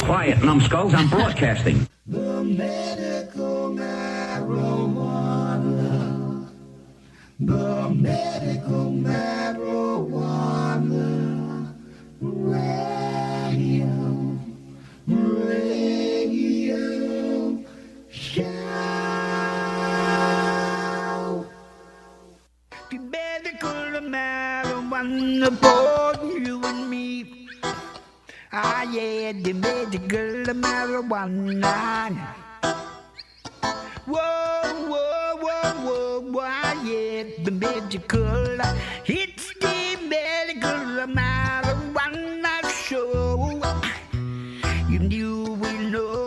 Quiet, numbskulls, I'm broadcasting. The medical marijuana. The medical marijuana. Radio show. The medical marijuana for you and me. Ah, yeah, the medical marijuana. Whoa, whoa, whoa, whoa, whoa, ah, yeah, the medical. It's the medical marijuana show. You will know.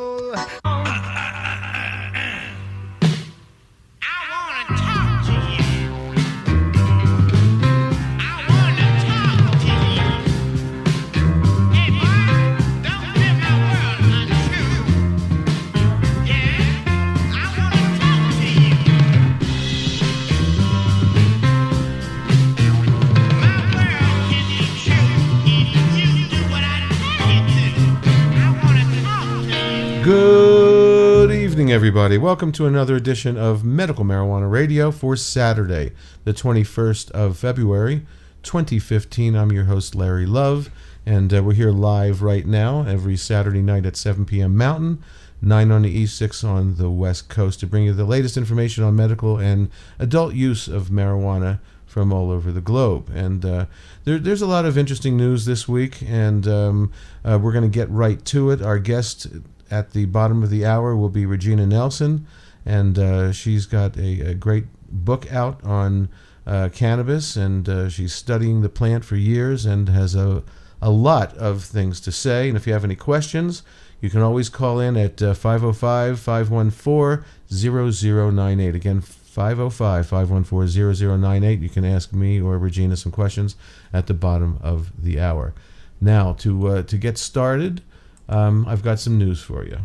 Good evening, everybody. Welcome to another edition of Medical Marijuana Radio for Saturday, the 21st of February, 2015. I'm your host, Larry Love, and we're here live right now every Saturday night at 7 p.m. Mountain, 9 on the East, 6 on the West Coast, to bring you the latest information on medical and adult use of marijuana from all over the globe. And there's a lot of interesting news this week, and we're going to get right to it. Our guest at the bottom of the hour will be Regina Nelson, and she's got a great book out on cannabis, and she's studying the plant for years and has a lot of things to say. And if you have any questions, you can always call in at 505-514-0098. Again, 505-514-0098. You can ask me or Regina some questions at the bottom of the hour. Now, to get started, I've got some news for you.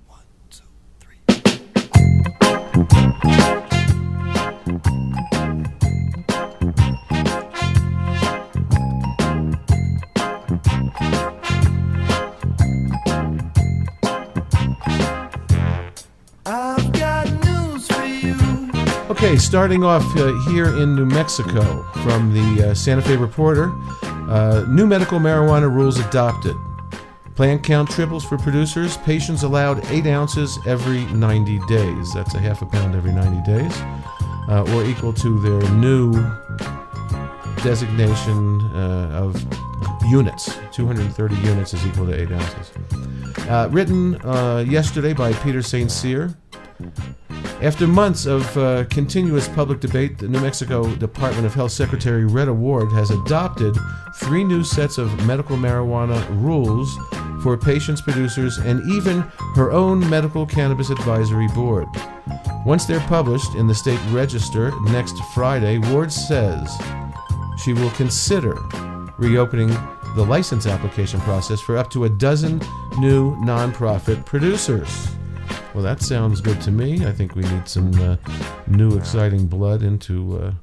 1, 2, 3. I've got news for you. Okay, starting off here in New Mexico from the Santa Fe Reporter, new medical marijuana rules adopted. Plant count triples for producers. Patients allowed 8 ounces every 90 days. That's a half a pound every 90 days, or equal to their new designation of units. 230 units is equal to 8 ounces. Written yesterday by Peter St. Cyr. After months of continuous public debate, the New Mexico Department of Health Secretary Retta Ward has adopted 3 new sets of medical marijuana rules for patients, producers, and even her own Medical Cannabis Advisory Board. Once they're published in the state register next Friday, Ward says she will consider reopening the license application process for up to a dozen new nonprofit producers. Well, that sounds good to me. I think we need some new, exciting blood into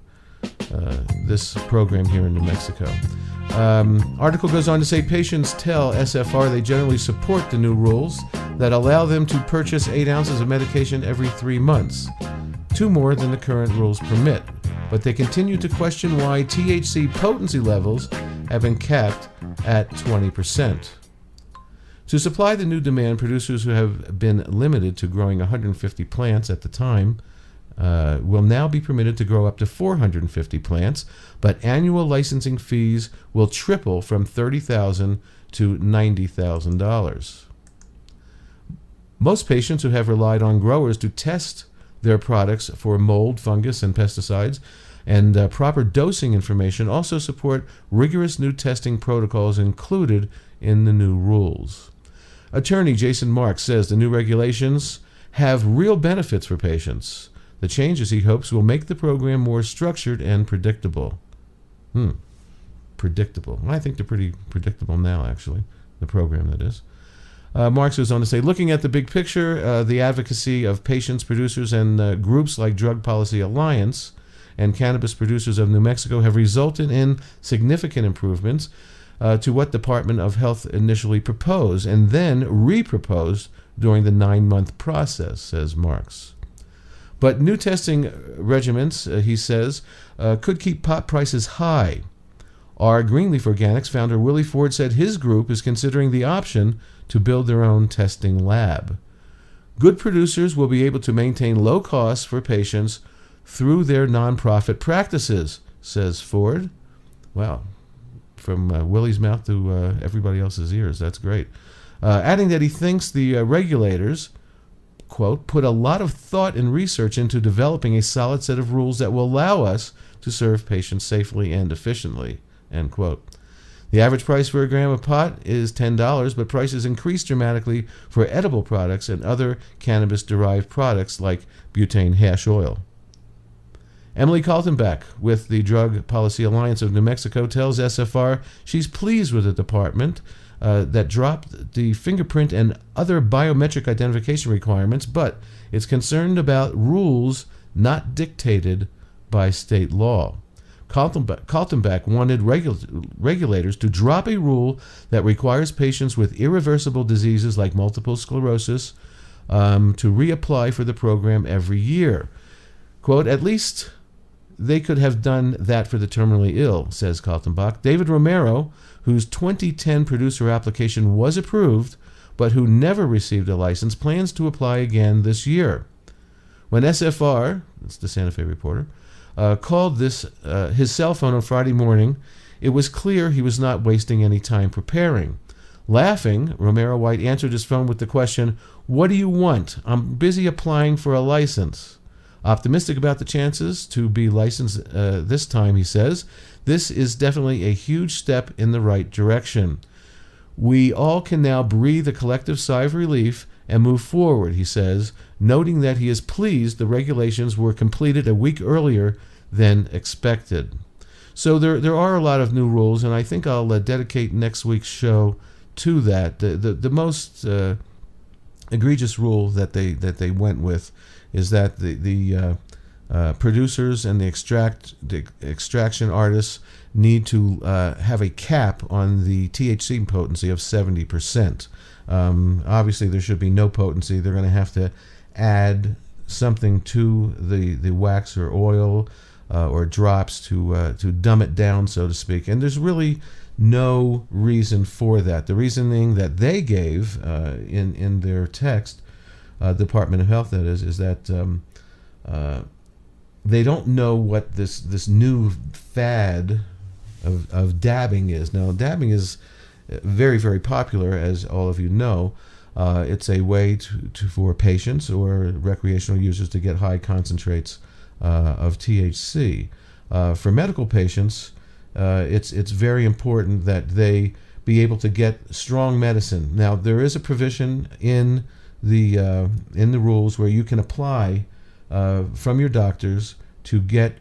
this program here in New Mexico. Article goes on to say patients tell SFR they generally support the new rules that allow them to purchase 8 ounces of medication every 3 months, 2 more than the current rules permit. But they continue to question why THC potency levels have been capped at 20%. To supply the new demand, producers who have been limited to growing 150 plants at the time will now be permitted to grow up to 450 plants, but annual licensing fees will triple from $30,000 to $90,000. Most patients who have relied on growers to test their products for mold, fungus, and pesticides, and proper dosing information also support rigorous new testing protocols included in the new rules. Attorney Jason Marks says the new regulations have real benefits for patients. The changes, he hopes, will make the program more structured and predictable. Predictable. I think they're pretty predictable now, actually, the program, that is. Marks goes on to say, looking at the big picture, the advocacy of patients, producers, and groups like Drug Policy Alliance and Cannabis Producers of New Mexico have resulted in significant improvements. to what Department of Health initially proposed and then re-proposed during the 9-month process, says Marks. But new testing regimens, he says, could keep pot prices high. Our Greenleaf Organics founder Willie Ford said his group is considering the option to build their own testing lab. Good producers will be able to maintain low costs for patients through their nonprofit practices, says Ford. Wow. From Willie's mouth to everybody else's ears. That's great. Adding that he thinks the regulators, quote, put a lot of thought and research into developing a solid set of rules that will allow us to serve patients safely and efficiently, end quote. The average price for a gram of pot is $10, but prices increase dramatically for edible products and other cannabis-derived products like butane hash oil. Emily Kaltenbach with the Drug Policy Alliance of New Mexico tells SFR she's pleased with the department that dropped the fingerprint and other biometric identification requirements, but is concerned about rules not dictated by state law. Kaltenbach wanted regulators to drop a rule that requires patients with irreversible diseases like multiple sclerosis to reapply for the program every year. Quote, at least they could have done that for the terminally ill, says Kaltenbach. David Romero, whose 2010 producer application was approved, but who never received a license, plans to apply again this year. When SFR, that's the Santa Fe Reporter, called this his cell phone on Friday morning, it was clear he was not wasting any time preparing. Laughing, Romero White answered his phone with the question, "What do you want? I'm busy applying for a license." Optimistic about the chances to be licensed this time, he says, this is definitely a huge step in the right direction. We all can now breathe a collective sigh of relief and move forward, he says, noting that he is pleased the regulations were completed a week earlier than expected. So there are a lot of new rules, and I think I'll dedicate next week's show to that. The most egregious rule that they went with is that the producers and the extraction artists need to have a cap on the THC potency of 70%. Obviously, there should be no potency. They're going to have to add something to the wax or oil or drops to dumb it down, so to speak. And there's really no reason for that. The reasoning that they gave in their text, Department of Health, that is that they don't know what this new fad of dabbing is. Now, dabbing is very, very popular, as all of you know. It's a way for patients or recreational users to get high concentrates of THC. For medical patients, it's very important that they be able to get strong medicine. Now, there is a provision in the rules where you can apply from your doctors to get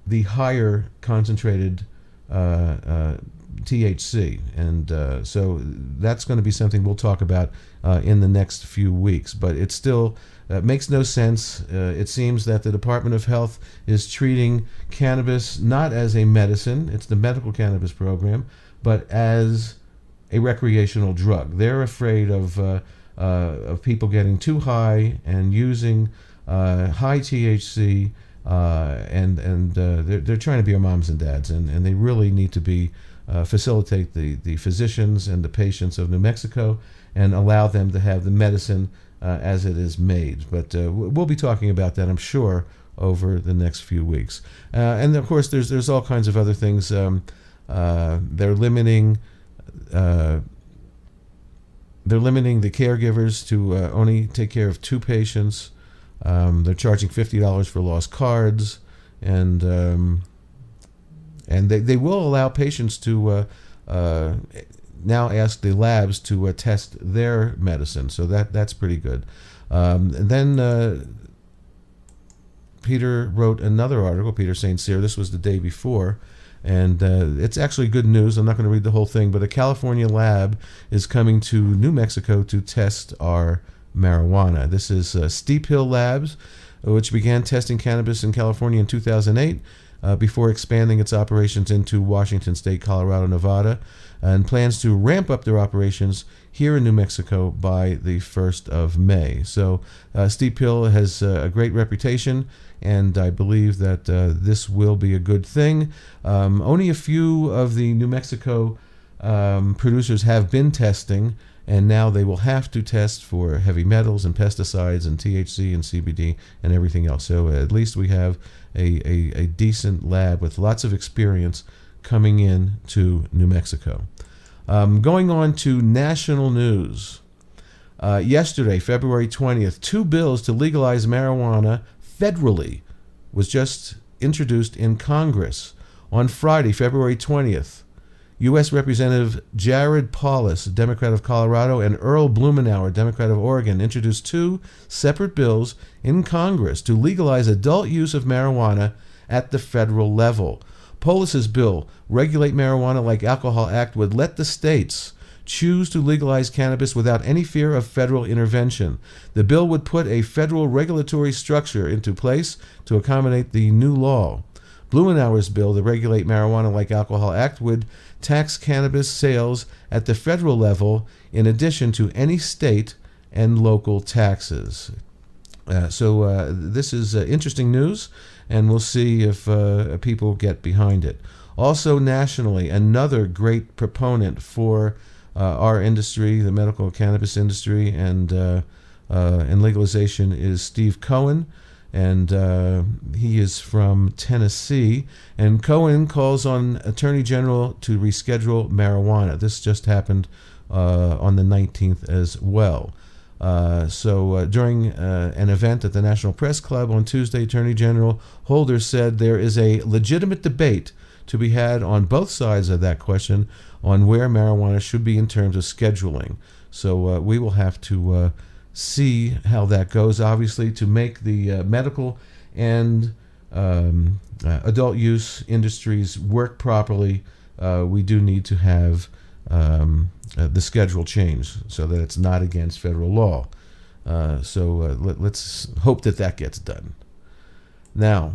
the higher concentrated THC, and so that's going to be something we'll talk about in the next few weeks. But it still makes no sense. It seems that the Department of Health is treating cannabis not as a medicine, it's the medical cannabis program, but as a recreational drug. They're afraid of people getting too high and using high THC, and they're trying to be our moms and dads, and they really need to be facilitate the physicians and the patients of New Mexico and allow them to have the medicine as it is made. But we'll be talking about that, I'm sure, over the next few weeks. And of course, there's all kinds of other things. They're limiting the caregivers to only take care of 2 patients. They're charging $50 for lost cards, and they will allow patients to now ask the labs to test their medicine. So that's pretty good. And then Peter wrote another article, Peter St. Cyr. This was the day before. And it's actually good news. I'm not going to read the whole thing, but a California lab is coming to New Mexico to test our marijuana. This is Steep Hill Labs, which began testing cannabis in California in 2008. before expanding its operations into Washington State, Colorado, Nevada, and plans to ramp up their operations here in New Mexico by the 1st of May. So Steep Hill has a great reputation, and I believe that this will be a good thing. Only a few of the New Mexico producers have been testing, and now they will have to test for heavy metals and pesticides and THC and CBD and everything else. So at least we have a decent lab with lots of experience coming in to New Mexico. Going on to national news. Yesterday, February 20th, 2 bills to legalize marijuana federally was just introduced in Congress. On Friday, February 20th, U.S. Representative Jared Paulus, Democrat of Colorado, and Earl Blumenauer, Democrat of Oregon, introduced 2 separate bills in Congress to legalize adult use of marijuana at the federal level. Paulus's bill, Regulate Marijuana Like Alcohol Act, would let the states choose to legalize cannabis without any fear of federal intervention. The bill would put a federal regulatory structure into place to accommodate the new law. Blumenauer's bill, the Regulate Marijuana Like Alcohol Act, would tax cannabis sales at the federal level in addition to any state and local taxes. So this is interesting news, and we'll see if people get behind it. Also nationally, another great proponent for our industry, the medical cannabis industry, and legalization is Steve Cohen. And he is from Tennessee. And Cohen calls on Attorney General to reschedule marijuana. This just happened on the 19th as well. So during an event at the National Press Club on Tuesday, Attorney General Holder said there is a legitimate debate to be had on both sides of that question on where marijuana should be in terms of scheduling. So we will have to see how that goes. Obviously, to make the medical and adult use industries work properly, we do need to have the schedule changed so that it's not against federal law. So let's hope that gets done. Now,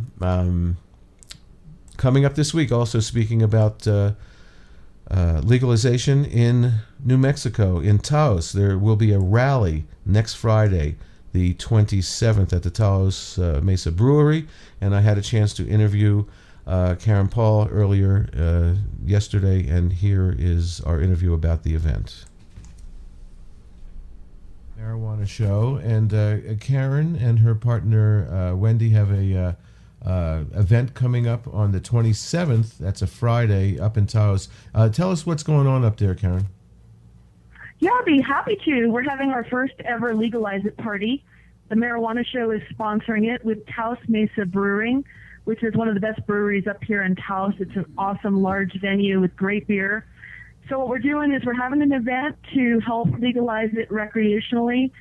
coming up this week, also speaking about legalization in New Mexico, in Taos, there will be a rally next Friday, the 27th, at the Taos Mesa Brewery, and I had a chance to interview Karen Paul earlier yesterday, and here is our interview about the event. Marijuana show, and Karen and her partner Wendy have a event coming up on the 27th. That's a Friday up in Taos. Tell us what's going on up there, Karen. Yeah, I'd be happy to. We're having our first ever Legalize It party. The Marijuana Show is sponsoring it with Taos Mesa Brewing, which is one of the best breweries up here in Taos. It's an awesome large venue with great beer. So what we're doing is we're having an event to help legalize it recreationally.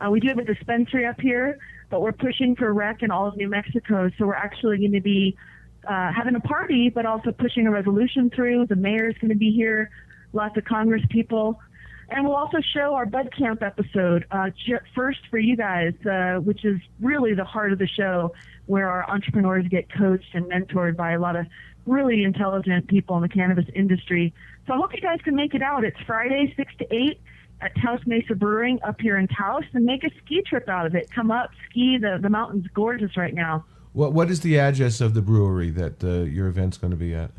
We do have a dispensary up here, but we're pushing for rec in all of New Mexico. So we're actually going to be having a party, but also pushing a resolution through. The mayor's going to be here, lots of Congress people. And we'll also show our Bud Camp episode, first for you guys, which is really the heart of the show, where our entrepreneurs get coached and mentored by a lot of really intelligent people in the cannabis industry. So I hope you guys can make it out. It's Friday, 6 to 8 at Taos Mesa Brewing up here in Taos, and make a ski trip out of it. Come up, ski. The mountain's gorgeous right now. What is the address of the brewery that your event's going to be at?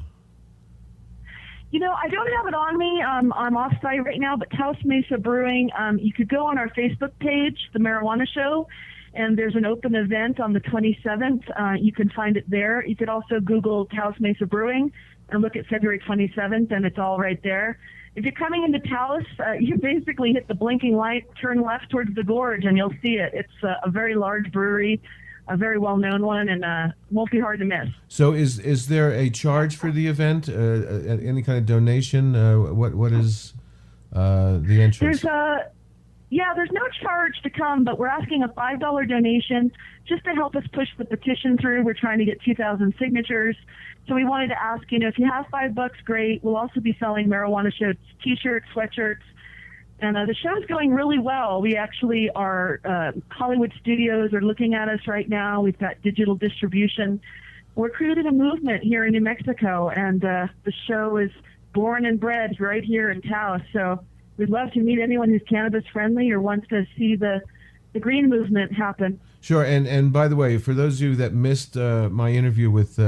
You know, I don't have it on me. I'm off-site right now, but Taos Mesa Brewing, you could go on our Facebook page, The Marijuana Show, and there's an open event on the 27th. You can find it there. You could also Google Taos Mesa Brewing and look at February 27th, and it's all right there. If you're coming into Taos, you basically hit the blinking light, turn left towards the gorge, and you'll see it. It's a very large brewery, a very well-known one, and won't be hard to miss. So is there a charge for the event? Any kind of donation? What is the entrance? There's no charge to come, but we're asking a $5 donation just to help us push the petition through. We're trying to get 2,000 signatures. So we wanted to ask, if you have $5, great. We'll also be selling Marijuana Show T-shirts, sweatshirts. And the show's going really well. We actually are, Hollywood studios are looking at us right now. We've got digital distribution. We're creating a movement here in New Mexico, and the show is born and bred right here in Taos. So we'd love to meet anyone who's cannabis friendly or wants to see the green movement happen. Sure, and by the way, for those of you that missed my interview with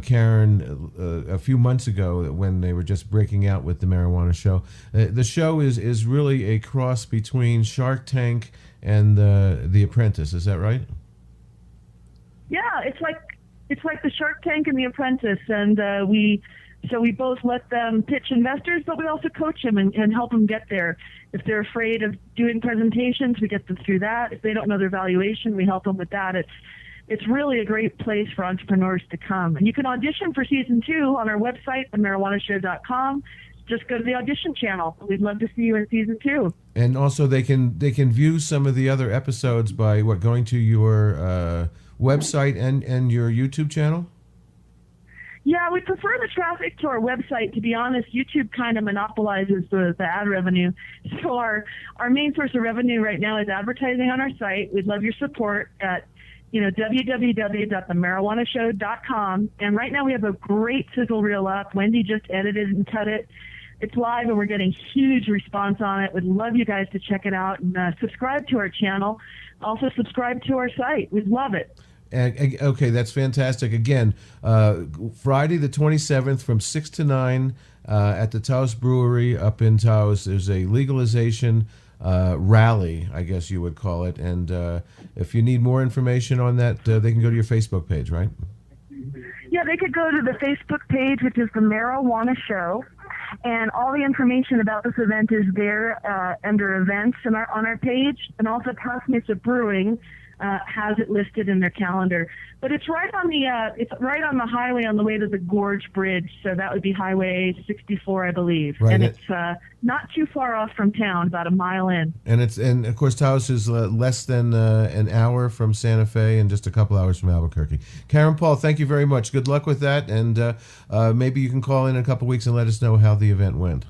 Karen a few months ago when they were just breaking out with the marijuana show, the show is really a cross between Shark Tank and The Apprentice. Is that right? Yeah, it's like the Shark Tank and The Apprentice, and we both let them pitch investors, but we also coach them and help them get there. If they're afraid of doing presentations, we get them through that. If they don't know their valuation, we help them with that. It's really a great place for entrepreneurs to come. And you can audition for season 2 on our website, themarijuanashow.com. Just go to the audition channel. We'd love to see you in season 2. And also, they can view some of the other episodes by going to your website and your YouTube channel? Yeah, we prefer the traffic to our website. To be honest, YouTube kind of monopolizes the ad revenue. So our main source of revenue right now is advertising on our site. We'd love your support at www.themarijuanashow.com. And right now we have a great sizzle reel up. Wendy just edited and cut it. It's live, and we're getting huge response on it. We'd love you guys to check it out and subscribe to our channel. Also subscribe to our site. We'd love it. Okay, that's fantastic. Again, Friday the 27th from 6 to 9 at the Taos Brewery up in Taos. There's a legalization rally, I guess you would call it. And if you need more information on that, they can go to your Facebook page, right? Yeah, they could go to the Facebook page, which is The Marijuana Show. And all the information about this event is there under events on our page. And also Taos Mesa Brewing has it listed in their calendar. But it's right on the highway on the way to the Gorge Bridge. So that would be Highway 64, I believe. Right. And it's not too far off from town, about a mile in. And of course Taos is less than an hour from Santa Fe and just a couple hours from Albuquerque. Karen Paul, thank you very much. Good luck with that, and maybe you can call in a couple weeks and let us know how the event went.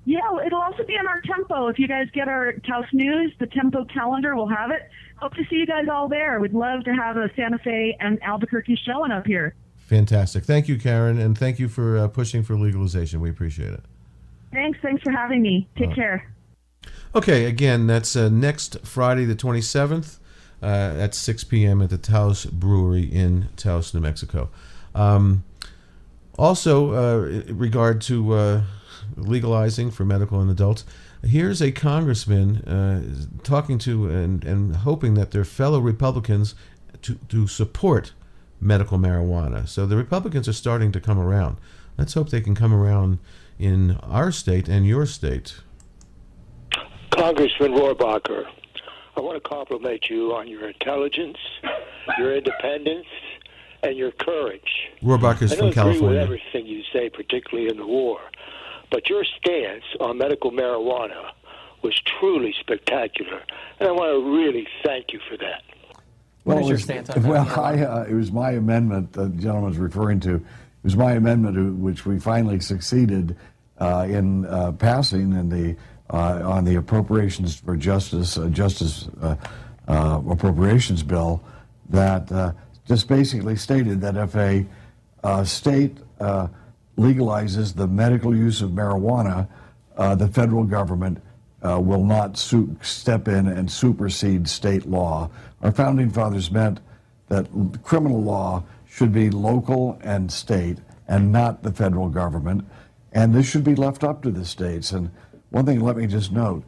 Yeah, it'll also be on our Tempo. If you guys get our Taos News, the Tempo calendar will have it. Hope to see you guys all there. We'd love to have a Santa Fe and Albuquerque showing up here. Fantastic. Thank you, Karen, and thank you for pushing for legalization. We appreciate it. Thanks for having me. Take care. Okay, again, that's next Friday the 27th at 6 p.m. at the Taos Brewery in Taos, New Mexico. Also, in regard to legalizing for medical and adults, here's a congressman talking to and hoping that their fellow Republicans to support medical marijuana. So the Republicans are starting to come around. Let's hope they can come around in our state and your state. Congressman Rohrabacher, I want to compliment you on your intelligence, your independence, and your courage. Rohrabacher's from California. I don't agree with everything you say, particularly in the war. But your stance on medical marijuana was truly spectacular, and I want to really thank you for that. What is your stance on that? Well, it was my amendment the gentleman was referring to. It was my amendment which we finally succeeded in passing in the on the appropriations for justice appropriations bill that just basically stated that if a state legalizes the medical use of marijuana, the federal government will not step in and supersede state law. Our founding fathers meant that criminal law should be local and state and not the federal government, and this should be left up to the states. And one thing, let me just note,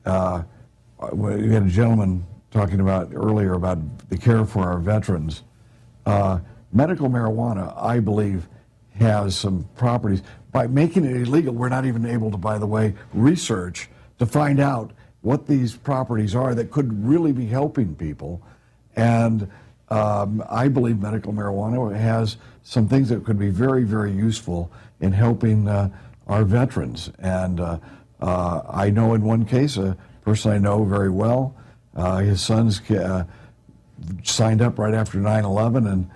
we had a gentleman talking about earlier about the care for our veterans. Medical marijuana, I believe, has some properties. By making it illegal, we're not even able to, by the way, research to find out what these properties are that could really be helping people. And I believe medical marijuana has some things that could be very, very useful in helping our veterans. And I know in one case, a person I know very well, his sons signed up right after 9/11, and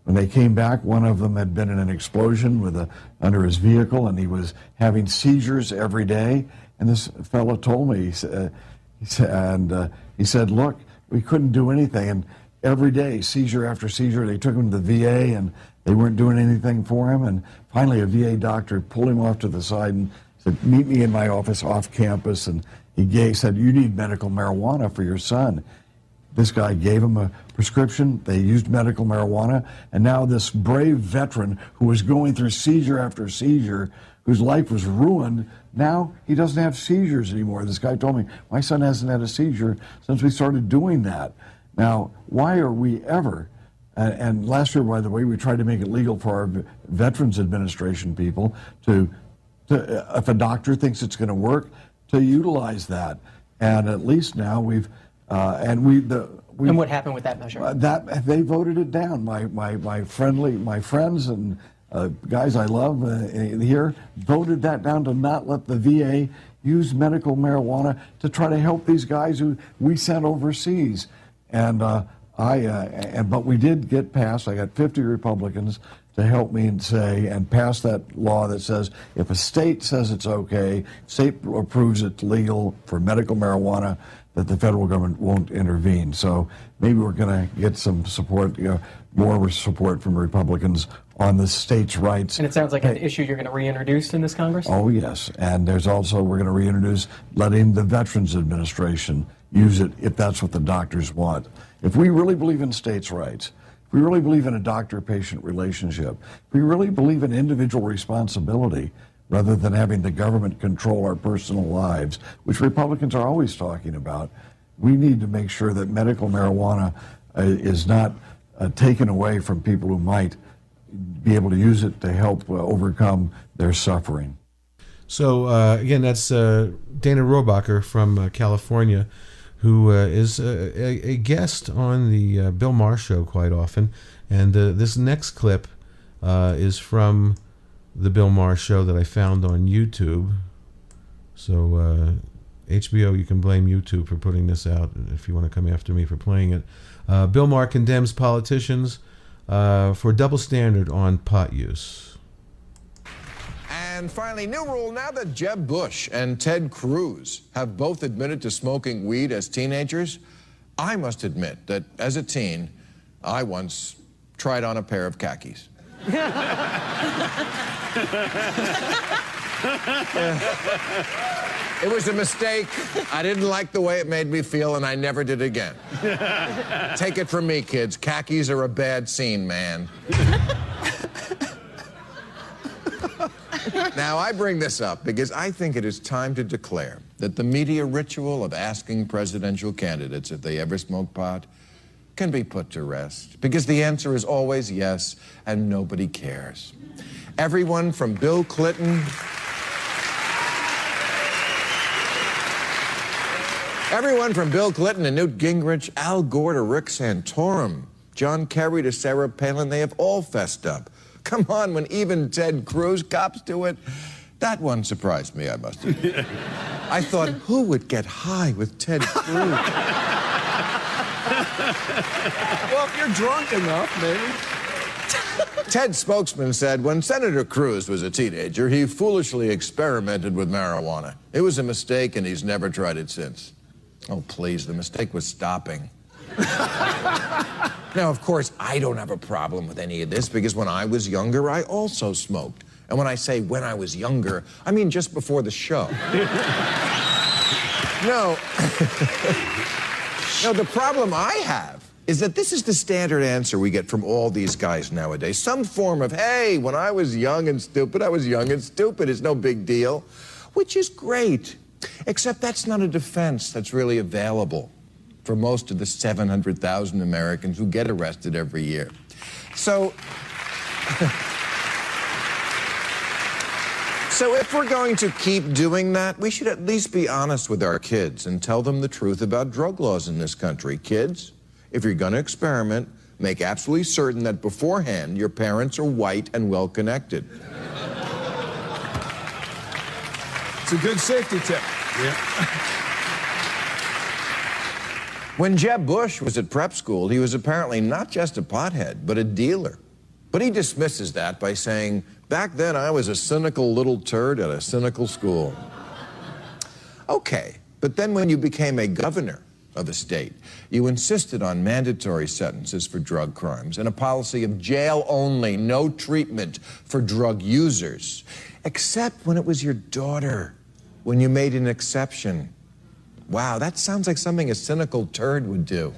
when they came back, one of them had been in an explosion under his vehicle, and he was having seizures every day. And this fellow told me, he said, look, we couldn't do anything. And every day, seizure after seizure. They took him to the VA, and they weren't doing anything for him. And finally, a VA doctor pulled him off to the side and said, "Meet me in my office off campus." And he said, "You need medical marijuana for your son." This guy gave him a prescription. They used medical marijuana. And now this brave veteran who was going through seizure after seizure, whose life was ruined, now he doesn't have seizures anymore. This guy told me, "My son hasn't had a seizure since we started doing that." Now, why are we ever, and last year, by the way, we tried to make it legal for our Veterans Administration people to if a doctor thinks it's going to work, to utilize that. And at least now and what happened with that measure? That they voted it down. My friends and guys I love here voted that down to not let the VA use medical marijuana to try to help these guys who we sent overseas. And but we did get passed. I got 50 Republicans to help me and pass that law that says if a state says it's okay, state approves it's legal for medical marijuana, that the federal government won't intervene. So maybe we're going to get some support, more support from Republicans on the states' rights. And it sounds like an issue you're going to reintroduce in this Congress? Oh, yes. And there's also, we're going to reintroduce letting the Veterans Administration use it if that's what the doctors want. If we really believe in states' rights, if we really believe in a doctor-patient relationship, if we really believe in individual responsibility, rather than having the government control our personal lives, which Republicans are always talking about, we need to make sure that medical marijuana is not taken away from people who might be able to use it to help overcome their suffering. So, again, that's Dana Rohrabacher from California, who is a guest on the Bill Maher Show quite often. And this next clip is from the Bill Maher Show that I found on YouTube. So HBO, you can blame YouTube for putting this out if you want to come after me for playing it. Bill Maher condemns politicians for double standard on pot use. And finally, new rule now that Jeb Bush and Ted Cruz have both admitted to smoking weed as teenagers. I must admit that as a teen, I once tried on a pair of khakis. It was a mistake. I didn't like the way it made me feel, and I never did again. Take it from me, kids. Khakis are a bad scene, man. Now, I bring this up because I think it is time to declare that the media ritual of asking presidential candidates if they ever smoke pot can be put to rest, because the answer is always yes, and nobody cares. Everyone from Bill Clinton and Newt Gingrich, Al Gore to Rick Santorum, John Kerry to Sarah Palin, they have all fessed up. Come on, when even Ted Cruz cops to it. That one surprised me, I must admit. I thought, who would get high with Ted Cruz? Well, if you're drunk enough, maybe. Ted's spokesman said when Senator Cruz was a teenager, he foolishly experimented with marijuana. It was a mistake, and he's never tried it since. Oh, please, the mistake was stopping. Now, of course, I don't have a problem with any of this, because when I was younger, I also smoked. And when I say when I was younger, I mean just before the show. No. No, the problem I have is that this is the standard answer we get from all these guys nowadays. Some form of, hey, when I was young and stupid, I was young and stupid. It's no big deal, which is great. Except that's not a defense that's really available for most of the 700,000 Americans who get arrested every year. So if we're going to keep doing that, we should at least be honest with our kids and tell them the truth about drug laws in this country. Kids, if you're going to experiment, make absolutely certain that beforehand your parents are white and well-connected. It's a good safety tip. Yeah. When Jeb Bush was at prep school, he was apparently not just a pothead, but a dealer. But he dismisses that by saying, back then I was a cynical little turd at a cynical school. Okay, but then when you became a governor of a state. You insisted on mandatory sentences for drug crimes and a policy of jail only, no treatment for drug users, except when it was your daughter, when you made an exception. Wow, that sounds like something a cynical turd would do.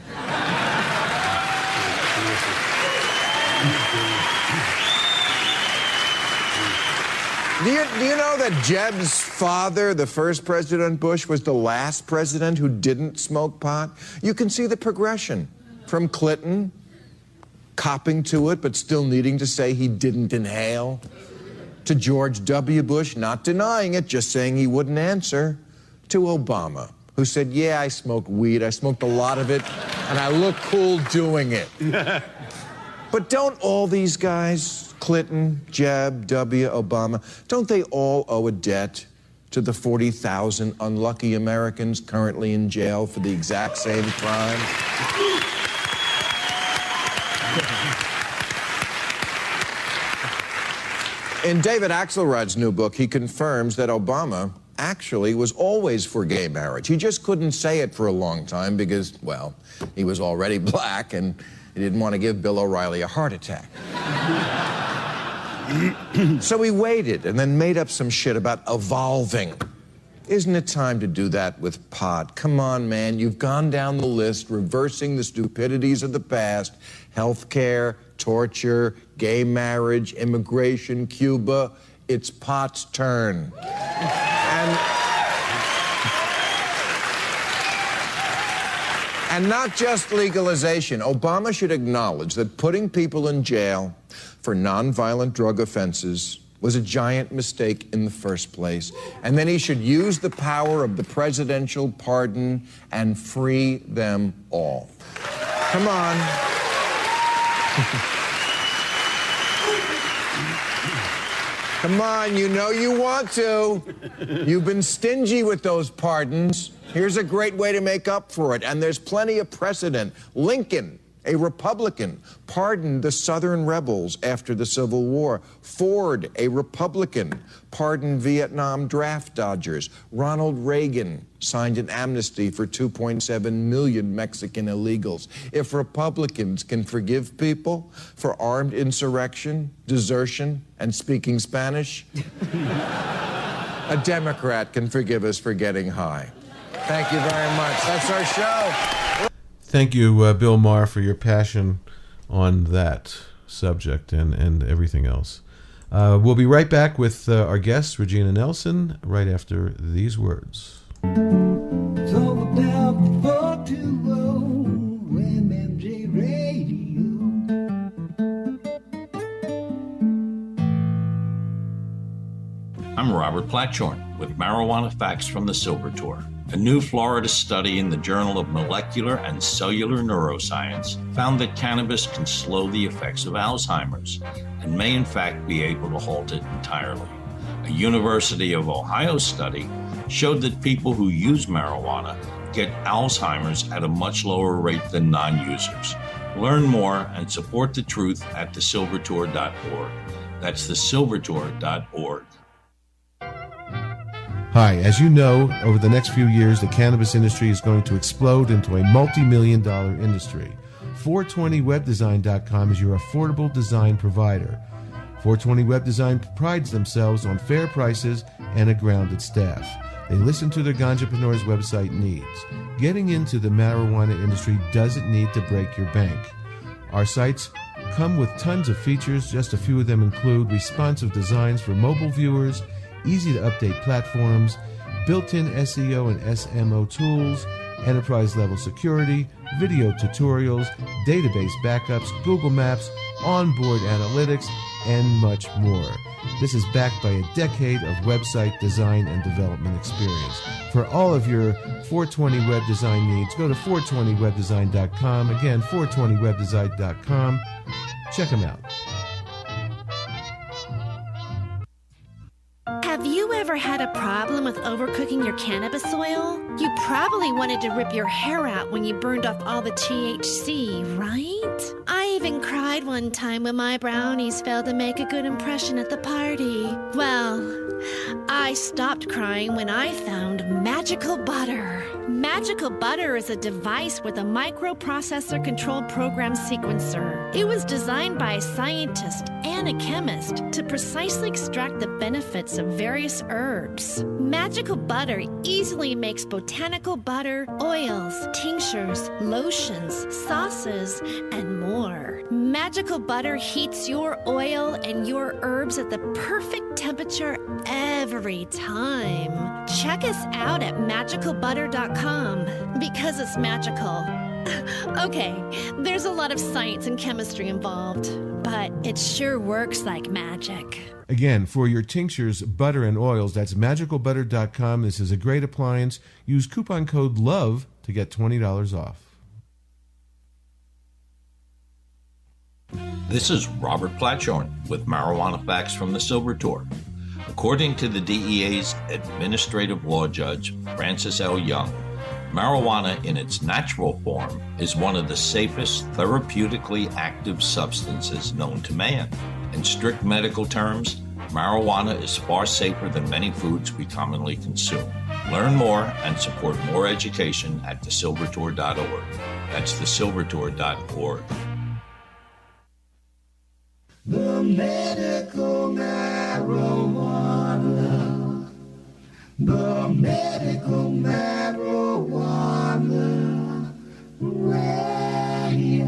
Do you know that Jeb's father, the first President Bush, was the last president who didn't smoke pot? You can see the progression from Clinton, copping to it but still needing to say he didn't inhale, to George W. Bush, not denying it, just saying he wouldn't answer, to Obama, who said, yeah, I smoke weed, I smoked a lot of it, and I look cool doing it. But don't all these guys, Clinton, Jeb, W., Obama, don't they all owe a debt to the 40,000 unlucky Americans currently in jail for the exact same crime? In David Axelrod's new book, he confirms that Obama actually was always for gay marriage. He just couldn't say it for a long time because, well, he was already black and he didn't want to give Bill O'Reilly a heart attack. So he waited and then made up some shit about evolving. Isn't it time to do that with pot? Come on, man, you've gone down the list, reversing the stupidities of the past. Healthcare, torture, gay marriage, immigration, Cuba. It's pot's turn. And not just legalization. Obama should acknowledge that putting people in jail for nonviolent drug offenses was a giant mistake in the first place. And then he should use the power of the presidential pardon and free them all. Come on. Come on, you know you want to. You've been stingy with those pardons. Here's a great way to make up for it, and there's plenty of precedent. Lincoln, a Republican, pardoned the Southern rebels after the Civil War. Ford, a Republican, pardoned Vietnam draft dodgers. Ronald Reagan signed an amnesty for 2.7 million Mexican illegals. If Republicans can forgive people for armed insurrection, desertion, and speaking Spanish, a Democrat can forgive us for getting high. Thank you very much. That's our show. Thank you, Bill Maher, for your passion on that subject and everything else. We'll be right back with our guest, Regina Nelson, right after these words. It's all about the 420 MMJ Radio. I'm Robert Platshorn with Marijuana Facts from the Silver Tour. A new Florida study in the Journal of Molecular and Cellular Neuroscience found that cannabis can slow the effects of Alzheimer's and may in fact be able to halt it entirely. A University of Ohio study showed that people who use marijuana get Alzheimer's at a much lower rate than non-users. Learn more and support the truth at thesilvertour.org. That's thesilvertour.org. Hi, as you know, over the next few years, the cannabis industry is going to explode into a multi-million-dollar industry. 420webdesign.com is your affordable design provider. 420 Web Design prides themselves on fair prices and a grounded staff. They listen to their ganjapreneurs' website needs. Getting into the marijuana industry doesn't need to break your bank. Our sites come with tons of features. Just a few of them include responsive designs for mobile viewers, easy-to-update platforms, built-in SEO and SMO tools, enterprise-level security, video tutorials, database backups, Google Maps, onboard analytics, and much more. This is backed by a decade of website design and development experience. For all of your 420 web design needs, go to 420webdesign.com. Again, 420webdesign.com. Check them out. Have you ever had a problem with overcooking your cannabis oil? You probably wanted to rip your hair out when you burned off all the THC, right? I even cried one time when my brownies failed to make a good impression at the party. Well, I stopped crying when I found Magical Butter. Magical Butter is a device with a microprocessor-controlled program sequencer. It was designed by a scientist and a chemist to precisely extract the benefits of various herbs. Magical Butter easily makes botanical butter, oils, tinctures, lotions, sauces, and more. Magical Butter heats your oil and your herbs at the perfect temperature every time. Check us out at magicalbutter.com because it's magical. Okay, there's a lot of science and chemistry involved, but it sure works like magic. Again, for your tinctures, butter, and oils, that's magicalbutter.com. This is a great appliance. Use coupon code LOVE to get $20 off. This is Robert Platshorn with Marijuana Facts from the Silver Tour. According to the DEA's administrative law judge, Francis L. Young, marijuana in its natural form is one of the safest therapeutically active substances known to man. In strict medical terms, marijuana is far safer than many foods we commonly consume. Learn more and support more education at thesilvertour.org. That's thesilvertour.org. The medical marijuana. The medical marijuana. Radio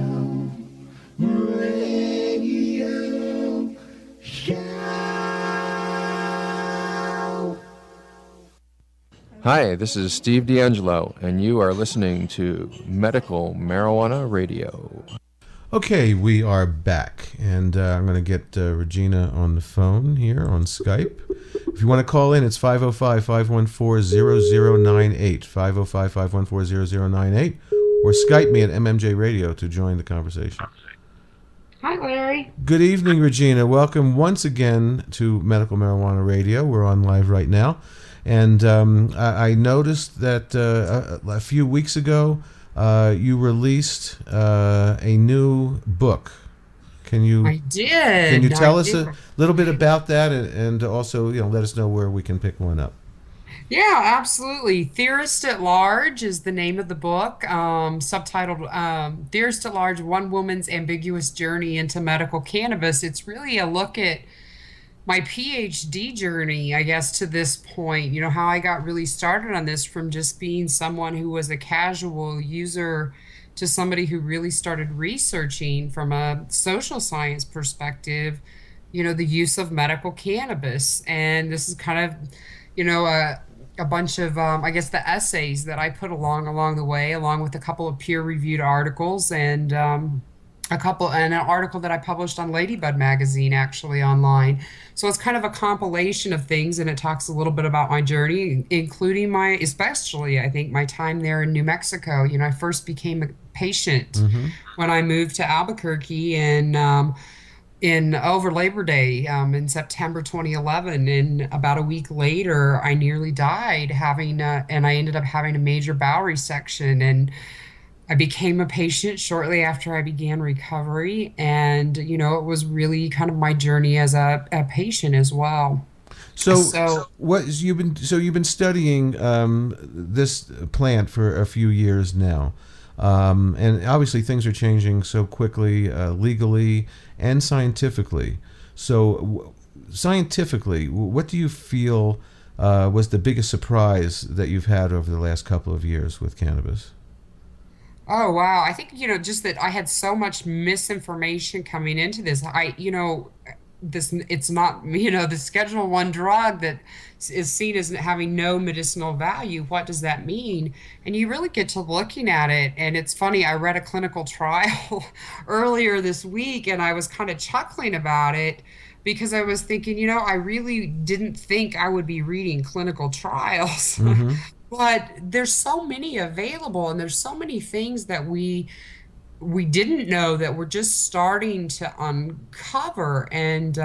show. Hi, this is Steve D'Angelo, and you are listening to Medical Marijuana Radio. Okay, we are back, and I'm going to get Regina on the phone here on Skype. If you want to call in, it's 505-514-0098, 505-514-0098, or Skype me at MMJRadio to join the conversation. Hi, Larry. Good evening, Regina. Welcome once again to Medical Marijuana Radio. We're on live right now, and I noticed that a few weeks ago, you released a new book. I did. Can you tell us a little bit about that, and also, let us know where we can pick one up? Yeah, absolutely. Theorist at Large is the name of the book, subtitled Theorist at Large, One Woman's Ambiguous Journey into Medical Cannabis. It's really a look at my PhD journey, I guess, to this point. How I got really started on this from just being someone who was a casual user to somebody who really started researching from a social science perspective, the use of medical cannabis. And this is kind of, a bunch of, I guess, the essays that I put along the way, along with a couple of peer-reviewed articles and an article that I published on Ladybud magazine, actually, online. So it's kind of a compilation of things, and it talks a little bit about my journey, including especially, I think, my time there in New Mexico. I first became a patient when I moved to Albuquerque in over Labor Day in September 2011, and about a week later, I nearly died and I ended up having a major bowel resection, and I became a patient shortly after I began recovery, and it was really kind of my journey as a patient as well. So you've been studying this plant for a few years now, and obviously things are changing so quickly, legally and scientifically. So scientifically, what do you feel was the biggest surprise that you've had over the last couple of years with cannabis? Oh, wow. I think, just that I had so much misinformation coming into this. It's not, the Schedule I drug that is seen as having no medicinal value. What does that mean? And you really get to looking at it. And it's funny, I read a clinical trial earlier this week, and I was kind of chuckling about it because I was thinking, I really didn't think I would be reading clinical trials. Mm-hmm. But there's so many available, and there's so many things that we didn't know that we're just starting to uncover. And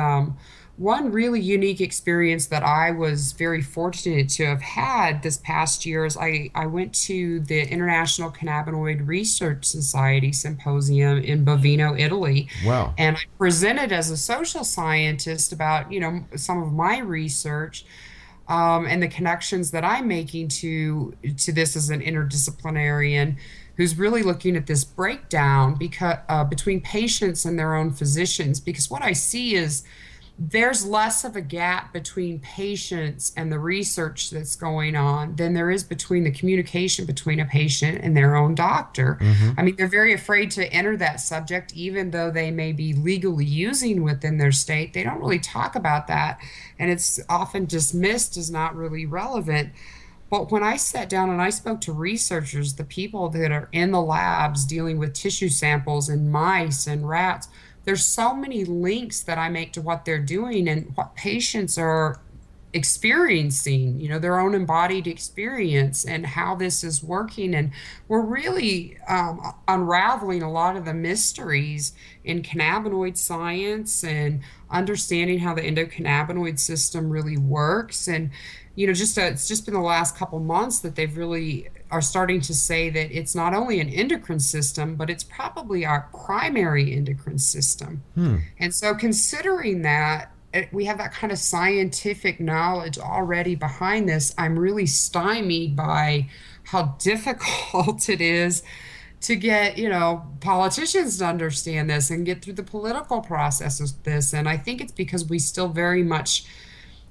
one really unique experience that I was very fortunate to have had this past year is I went to the International Cannabinoid Research Society Symposium in Bovino, Italy. Wow. And I presented as a social scientist about, some of my research and the connections that I'm making to this as an interdisciplinarian who's really looking at this breakdown between patients and their own physicians. Because what I see is there's less of a gap between patients and the research that's going on than there is between the communication between a patient and their own doctor. I mean, they're very afraid to enter that subject, even though they may be legally using within their state. They don't really talk about that, and it's often dismissed as not really relevant. But when I sat down and I spoke to researchers, the people that are in the labs dealing with tissue samples and mice and rats, there's so many links that I make to what they're doing and what patients are experiencing, their own embodied experience and how this is working. And we're really unraveling a lot of the mysteries in cannabinoid science and understanding how the endocannabinoid system really works. And it's just been the last couple months that they've really are starting to say that it's not only an endocrine system, but it's probably our primary endocrine system. And so considering that we have that kind of scientific knowledge already behind this, I'm really stymied by how difficult it is to get, politicians to understand this and get through the political process of this. And I think it's because we still very much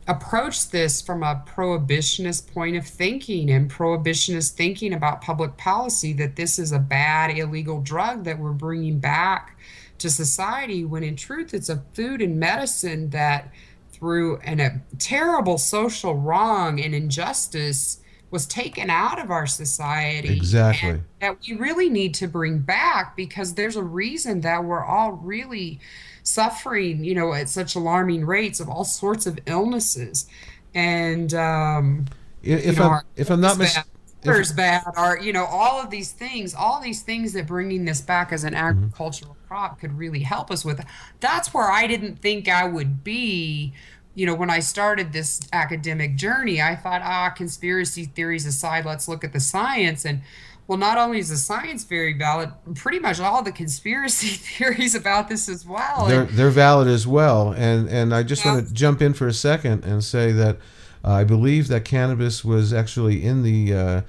approach this from a prohibitionist point of thinking and prohibitionist thinking about public policy, that this is a bad, illegal drug that we're bringing back to society, when in truth it's a food and medicine that through a terrible social wrong and injustice was taken out of our society. Exactly. And that we really need to bring back, because there's a reason that we're all really suffering, at such alarming rates of all sorts of illnesses. And if I'm not mistaken, all of these things that bringing this back as an agricultural crop could really help us with. That's where I didn't think I would be. When I started this academic journey, I thought, conspiracy theories aside, let's look at the science. And well, not only is the science very valid, pretty much all the conspiracy theories about this as well. They're valid as well. And I just want to jump in for a second and say that I believe that cannabis was actually in the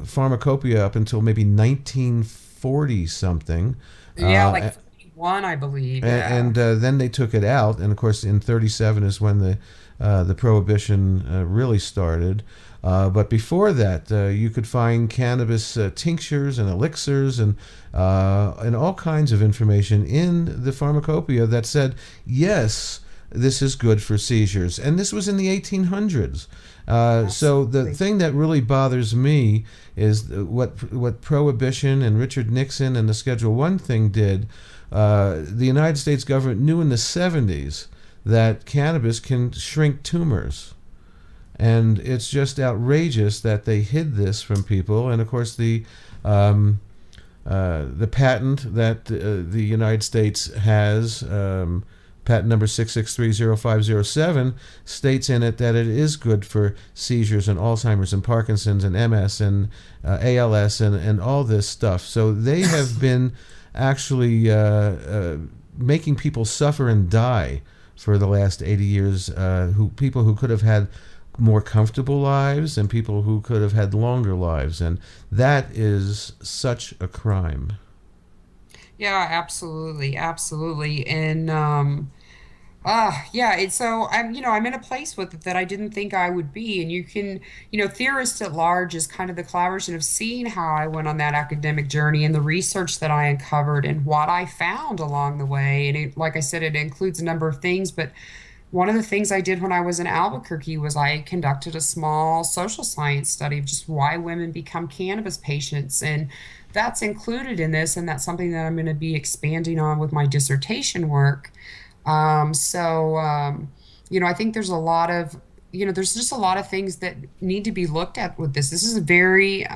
pharmacopoeia up until maybe 1940 something. Like 41, I believe. And then they took it out, and of course in 37 is when the prohibition really started. But before that, you could find cannabis tinctures and elixirs and all kinds of information in the pharmacopoeia that said, yes, this is good for seizures. And this was in the 1800s. So the thing that really bothers me is what Prohibition and Richard Nixon and the Schedule I thing did. The United States government knew in the 70s that cannabis can shrink tumors. And it's just outrageous that they hid this from people. And of course, the patent that the United States has, patent number 6630507, states in it that it is good for seizures and Alzheimer's and Parkinson's and MS and ALS and all this stuff. So they have been actually making people suffer and die for the last 80 years, people who could have had more comfortable lives and people who could have had longer lives, and that is such a crime. Yeah, absolutely, and so I'm in a place with it that I didn't think I would be. And you can, Theorist at Large is kind of the collaboration of seeing how I went on that academic journey and the research that I uncovered and what I found along the way. And like I said, it includes a number of things, but one of the things I did when I was in Albuquerque was I conducted a small social science study of just why women become cannabis patients. And that's included in this, and that's something that I'm going to be expanding on with my dissertation work. I think there's a lot of, there's just a lot of things that need to be looked at with this. This is very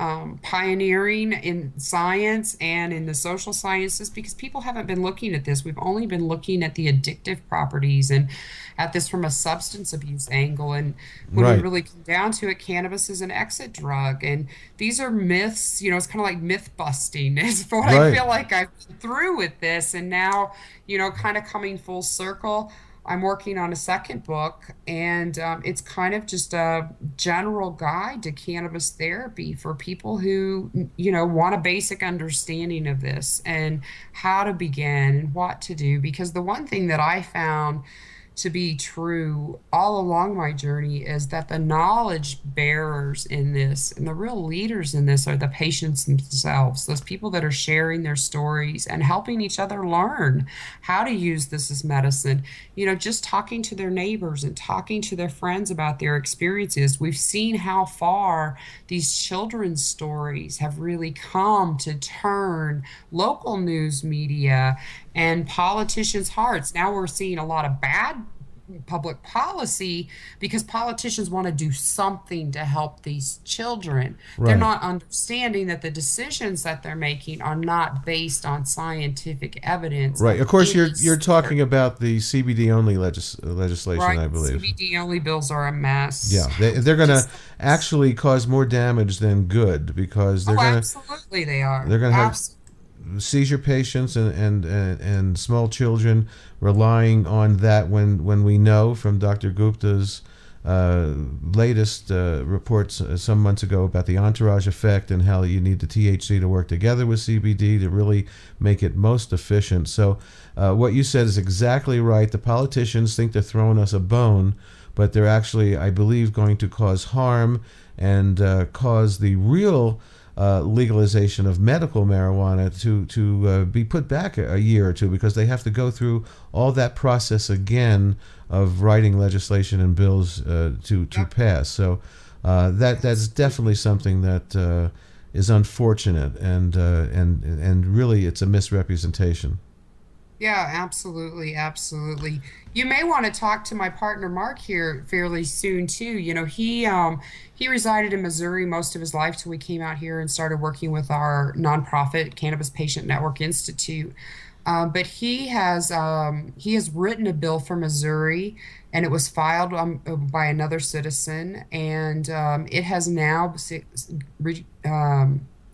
pioneering in science and in the social sciences because people haven't been looking at this. We've only been looking at the addictive properties and at this from a substance abuse angle. And when we really come down to it, cannabis is an exit drug. And these are myths, it's kind of like myth busting is what I feel like I've been through with this. And now, kind of coming full circle, I'm working on a second book, and it's kind of just a general guide to cannabis therapy for people who, want a basic understanding of this and how to begin and what to do. Because the one thing that I found to be true all along my journey is that the knowledge bearers in this and the real leaders in this are the patients themselves, those people that are sharing their stories and helping each other learn how to use this as medicine. Just talking to their neighbors and talking to their friends about their experiences. We've seen how far these children's stories have really come to turn local news media and politicians' hearts. Now we're seeing a lot of bad public policy because politicians want to do something to help these children. They're not understanding that the decisions that they're making are not based on scientific evidence. Right. Of course, you're talking about the CBD only legislation, I believe. CBD only bills are a mess. Yeah, they're going to actually cause more damage than good because they're going to. Absolutely, they are. They're going to have seizure patients and small children relying on that when we know from Dr. Gupta's latest reports some months ago about the entourage effect and how you need the THC to work together with CBD to really make it most efficient. So what you said is exactly right. The politicians think they're throwing us a bone, but they're actually, I believe, going to cause harm and cause the real legalization of medical marijuana to be put back a year or two because they have to go through all that process again of writing legislation and bills to pass. So that's definitely something that is unfortunate and really it's a misrepresentation. Yeah, absolutely. You may want to talk to my partner Mark here fairly soon too. He resided in Missouri most of his life till we came out here and started working with our nonprofit Cannabis Patient Network Institute. But he has written a bill for Missouri, and it was filed by another citizen, and it has now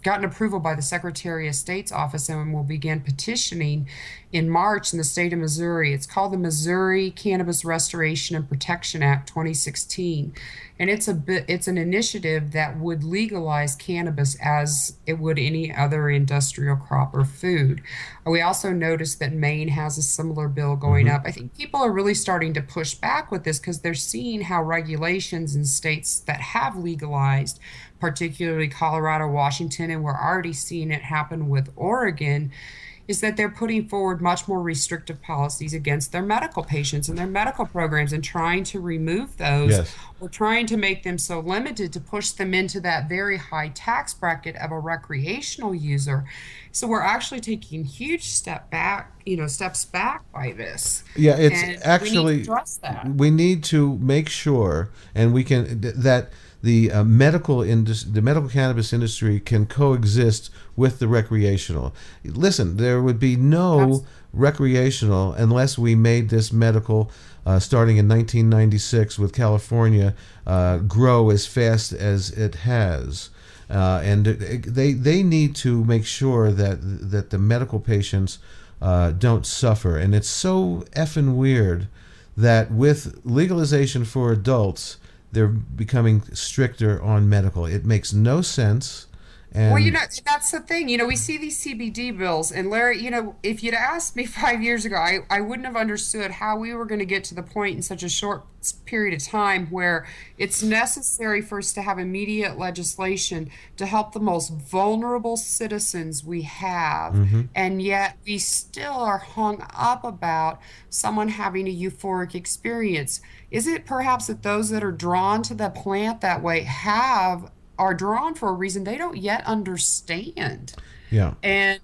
gotten approval by the Secretary of State's office and will begin petitioning in March in the state of Missouri. It's called the Missouri Cannabis Restoration and Protection Act 2016. And it's an initiative that would legalize cannabis as it would any other industrial crop or food. We also noticed that Maine has a similar bill going up. I think people are really starting to push back with this because they're seeing how regulations in states that have legalized, particularly Colorado, Washington, and we're already seeing it happen with Oregon, is that they're putting forward much more restrictive policies against their medical patients and their medical programs and trying to remove those or trying to make them so limited to push them into that very high tax bracket of a recreational user. So we're actually taking huge steps back by this. Yeah, it's and actually, we need to address that. We need to make sure, and we can, that the medical cannabis industry can coexist with the recreational. Listen, there would be no recreational unless we made this medical, starting in 1996 with California, grow as fast as it has. And they need to make sure that the medical patients don't suffer. And it's so effing weird that with legalization for adults, they're becoming stricter on medical. It makes no sense. And well, that's the thing. We see these CBD bills, and Larry, if you'd asked me 5 years ago, I wouldn't have understood how we were going to get to the point in such a short period of time where it's necessary for us to have immediate legislation to help the most vulnerable citizens we have. And yet we still are hung up about someone having a euphoric experience. Is it perhaps that those that are drawn to the plant that way are drawn for a reason they don't yet understand? Yeah. And,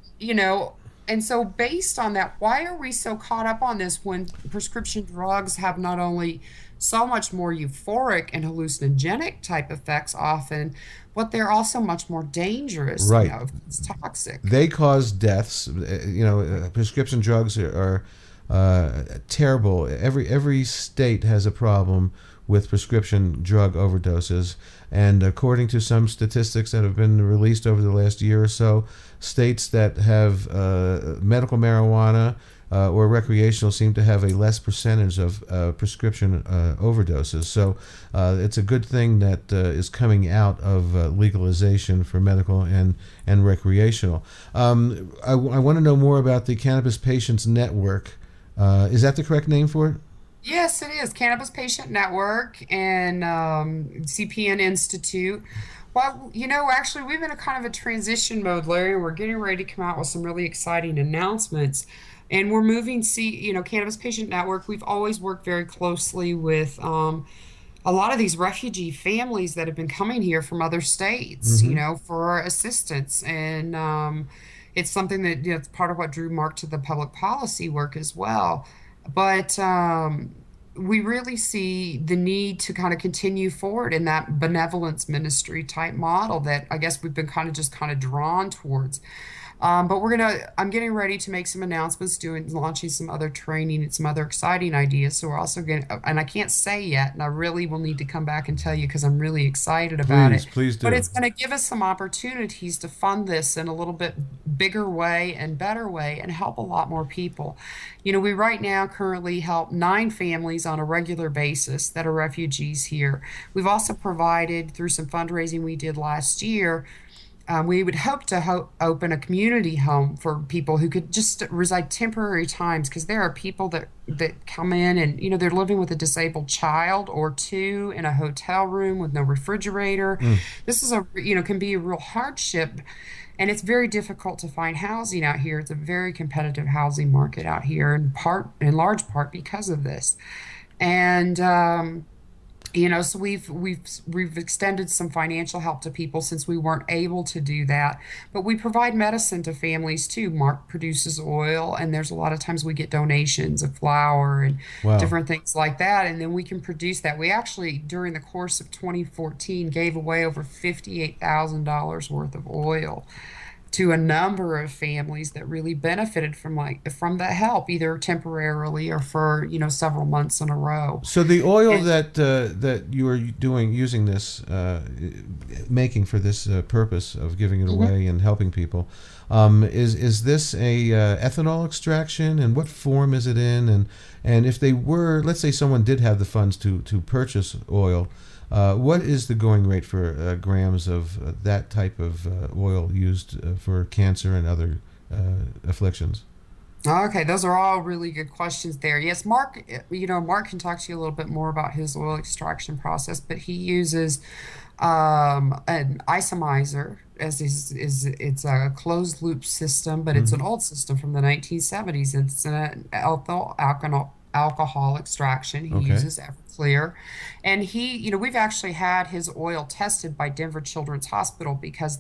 and so based on that, why are we so caught up on this when prescription drugs have not only so much more euphoric and hallucinogenic type effects often, but they're also much more dangerous. Right. You know, it's toxic. They cause deaths. Prescription drugs are terrible. Every state has a problem with prescription drug overdoses, and according to some statistics that have been released over the last year or so, states that have medical marijuana or recreational seem to have a less percentage of prescription overdoses. So it's a good thing that is coming out of legalization for medical and recreational. I want to know more about the Cannabis Patients Network. Is that the correct name for it? Yes, it is. Cannabis Patient Network and CPN Institute. Well, actually, we've been in kind of a transition mode, Larry. We're getting ready to come out with some really exciting announcements. And we're moving, Cannabis Patient Network. We've always worked very closely with a lot of these refugee families that have been coming here from other states, for assistance. And it's something that, it's part of what drew Mark to the public policy work as well. But we really see the need to kind of continue forward in that benevolence ministry type model that I guess we've been kind of drawn towards. But I'm getting ready to make some announcements, launching some other training and some other exciting ideas. So we're also and I can't say yet, and I really will need to come back and tell you because I'm really excited about it. Please do. But it's going to give us some opportunities to fund this in a little bit bigger way and better way and help a lot more people. We right now currently help 9 families on a regular basis that are refugees here. We've also provided, through some fundraising we did last year, we would hope to open a community home for people who could just reside temporary times, because there are people that come in and, they're living with a disabled child or 2 in a hotel room with no refrigerator. This is can be a real hardship, and it's very difficult to find housing out here. It's a very competitive housing market out here, in large part because of this. And so we've extended some financial help to people since we weren't able to do that. But we provide medicine to families too. Mark produces oil, and there's a lot of times we get donations of flour and different things like that, and then we can produce that. We actually, during the course of 2014, gave away over $58,000 worth of oil to a number of families that really benefited from the help, either temporarily or for several months in a row. So the oil that you are using this, making for this purpose of giving it away and helping people, is this a ethanol extraction, and what form is it in? And if they were, let's say someone did have the funds to purchase oil, what is the going rate for grams of that type of oil used for cancer and other afflictions? Okay, those are all really good questions there. Yes, Mark can talk to you a little bit more about his oil extraction process, but he uses an isomizer it's a closed loop system, but it's an old system from the 1970s. It's an ethyl alcohol extraction. He uses Everclear, and we've actually had his oil tested by Denver Children's Hospital, because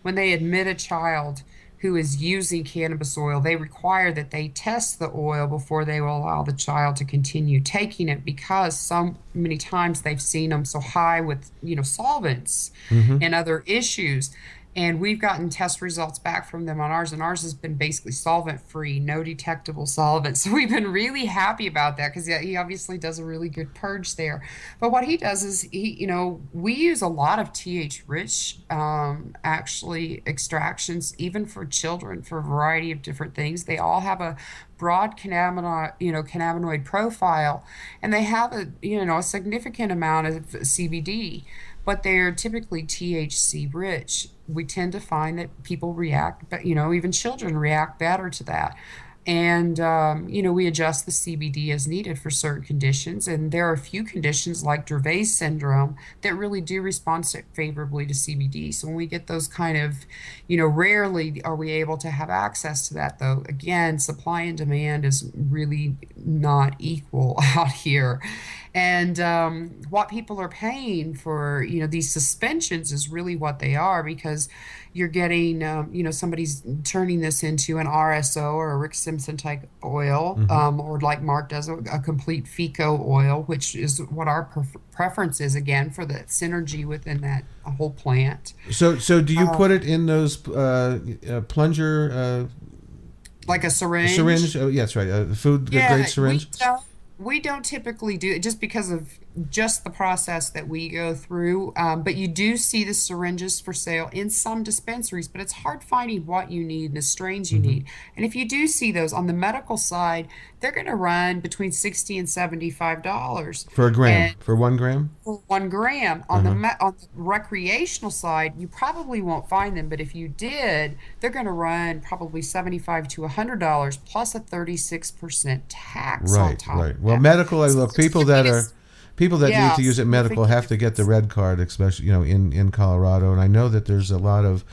when they admit a child who is using cannabis oil, they require that they test the oil before they will allow the child to continue taking it, because so many times they've seen them so high with solvents and other issues. And we've gotten test results back from them on ours, and ours has been basically solvent-free, no detectable solvents. So we've been really happy about that, because he obviously does a really good purge there. But what he does is, we use a lot of TH-rich, actually, extractions, even for children, for a variety of different things. They all have a broad cannabinoid profile, and they have a significant amount of CBD, but they're typically THC rich. We tend to find that people react, but even children react better to that. And, we adjust the CBD as needed for certain conditions. And there are a few conditions like Dravet syndrome that really do respond favorably to CBD. So when we get those kind of, rarely are we able to have access to that, though. Again, supply and demand is really not equal out here. And what people are paying for, these suspensions is really what they are, because you're getting, somebody's turning this into an RSO or a Rick Simpson type oil, or like Mark does, a complete FECO oil, which is what our preference is, again, for the synergy within that whole plant. So do you put it in those plunger? Like a syringe? Syringe, oh, yeah, that's right. Food-grade syringe? We don't typically do it just because of just the process that we go through. But you do see the syringes for sale in some dispensaries, but it's hard finding what you need and the strains you need. And if you do see those on the medical side, they're going to run between $60 and $75 for a gram. For 1 gram? For 1 gram. On the recreational side, you probably won't find them, but if you did, they're going to run probably $75 to $100 plus a 36% tax on top. Right. Well, medical. Look, people that need to use it medical have to get the red card, especially in Colorado. And I know that there's a lot of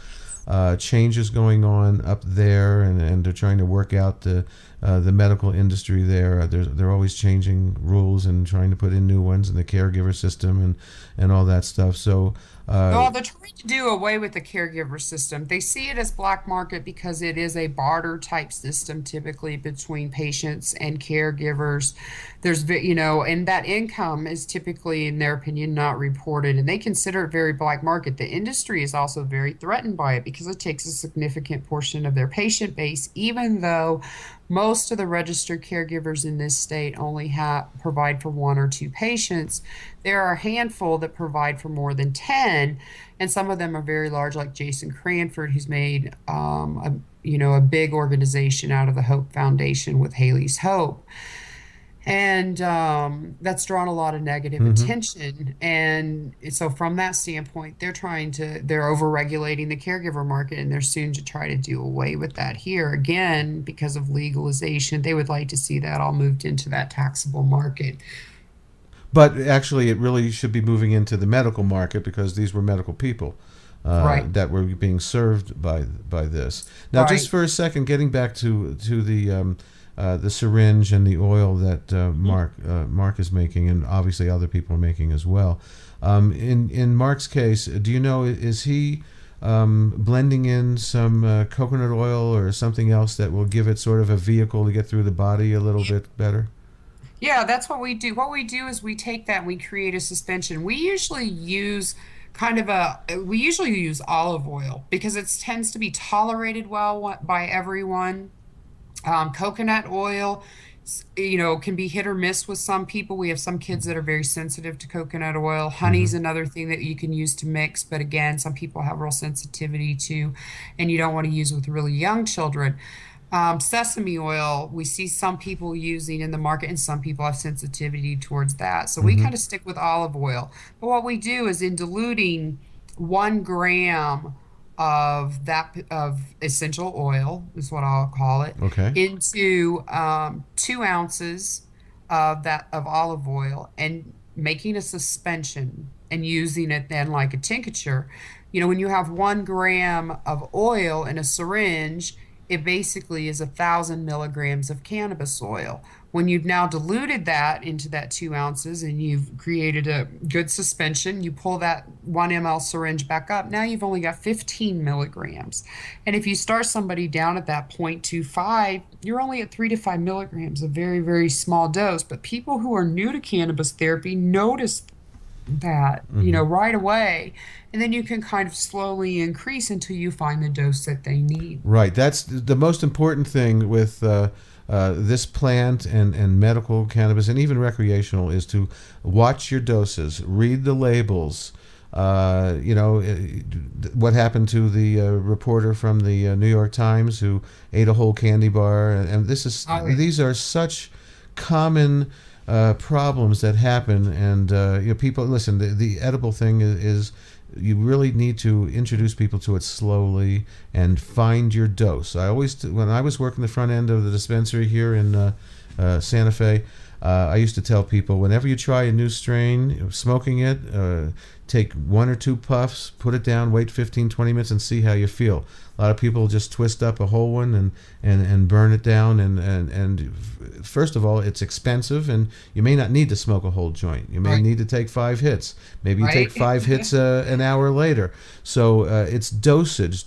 changes going on up there, and they're trying to work out the medical industry there. They're always changing rules and trying to put in new ones in the caregiver system and all that stuff. So well, they're trying to do away with the caregiver system. They see it as black market because it is a barter type system typically between patients and caregivers. There's, and that income is typically, in their opinion, not reported, and they consider it very black market. The industry is also very threatened by it because it takes a significant portion of their patient base, even though most of the registered caregivers in this state only provide for 1 or 2 patients. There are a handful that provide for more than 10, and some of them are very large, like Jason Cranford, who's made a big organization out of the Hope Foundation with Haley's Hope. And that's drawn a lot of negative attention. And so from that standpoint, they're over-regulating the caregiver market, and they're soon to try to do away with that here. Again, because of legalization, they would like to see that all moved into that taxable market. But actually, it really should be moving into the medical market, because these were medical people that were being served by this. Now, just for a second, getting back to the syringe and the oil that Mark is making, and obviously other people are making as well. In Mark's case, do you know, is he blending in some coconut oil or something else that will give it sort of a vehicle to get through the body a little bit better? Yeah, that's what we do. What we do is we take that and we create a suspension. We usually use olive oil because it tends to be tolerated well by everyone. Coconut oil, can be hit or miss with some people. We have some kids that are very sensitive to coconut oil. Honey's another thing that you can use to mix, but again, some people have real sensitivity to, and you don't want to use with really young children. Sesame oil, we see some people using in the market, and some people have sensitivity towards that. So we kind of stick with olive oil. But what we do is, in diluting 1 gram of essential oil, is what I'll call it, into 2 ounces of olive oil, and making a suspension and using it then like a tincture. When you have 1 gram of oil in a syringe, it basically is 1,000 milligrams of cannabis oil. When you've now diluted that into that 2 ounces and you've created a good suspension, you pull that 1 ml syringe back up. Now you've only got 15 milligrams. And if you start somebody down at that 0.25, you're only at 3 to 5 milligrams, a very, very small dose. But people who are new to cannabis therapy notice that, right away. And then you can kind of slowly increase until you find the dose that they need. Right. That's the most important thing with this plant and medical cannabis and even recreational, is to watch your doses, read the labels. What happened to the reporter from the New York Times who ate a whole candy bar? And these are such common problems that happen, and people listen. The edible thing is you really need to introduce people to it slowly and find your dose. When I was working the front end of the dispensary here in Santa Fe, I used to tell people, whenever you try a new strain, smoking it, take 1 or 2 puffs, put it down, wait 15, 20 minutes, and see how you feel. A lot of people just twist up a whole one and burn it down. And first of all, it's expensive, and you may not need to smoke a whole joint. You may need to take 5 hits. Maybe you take 5 hits an hour later. So it's dosage,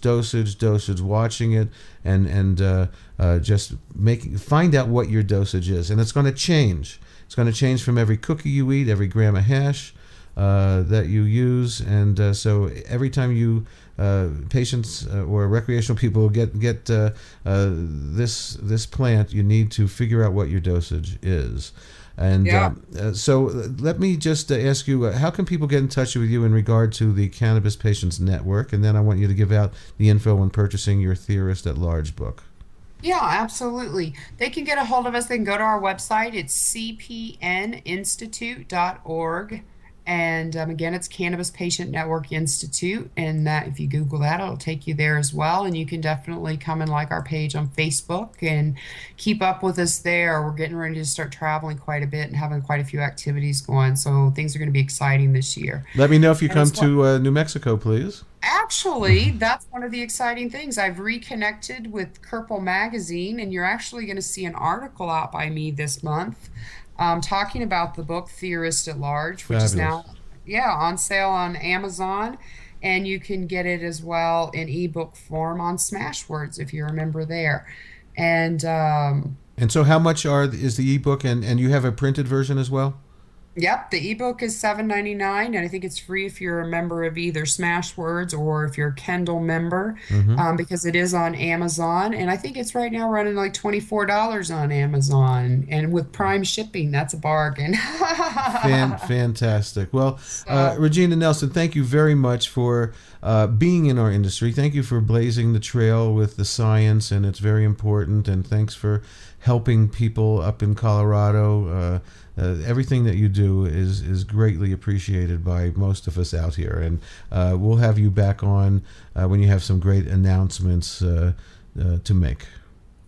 watching it, and just find out what your dosage is. And it's going to change. It's going to change from every cookie you eat, every gram of hash that you use. And so every time you patients or recreational people get this plant, you need to figure out what your dosage is. And so let me just ask you, how can people get in touch with you in regard to the Cannabis Patients Network? And then I want you to give out the info on purchasing your Theorist at Large book. Yeah, absolutely. They can get a hold of us. They can go to our website. It's cpninstitute.org. And again, it's Cannabis Patient Network Institute. And that, if you Google that, it'll take you there as well. And you can definitely come and like our page on Facebook and keep up with us there. We're getting ready to start traveling quite a bit and having quite a few activities going. So things are going to be exciting this year. Let me know if you come to New Mexico, please. Actually, that's one of the exciting things. I've reconnected with Kerpel Magazine, and you're actually going to see an article out by me this month talking about the book Theorist at Large, which is now on sale on Amazon, and you can get it as well in ebook form on Smashwords if you're a member there. And so how much is the ebook, and you have a printed version as well? Yep, the ebook is $7.99, and I think it's free if you're a member of either Smashwords or if you're a Kindle member, because it is on Amazon, and I think it's right now running like $24 on Amazon, and with Prime shipping, that's a bargain. Fantastic. Well, Regina Nelson, thank you very much for being in our industry. Thank you for blazing the trail with the science, and it's very important, and thanks for helping people up in Colorado. Everything that you do is greatly appreciated by most of us out here, and we'll have you back on when you have some great announcements to make.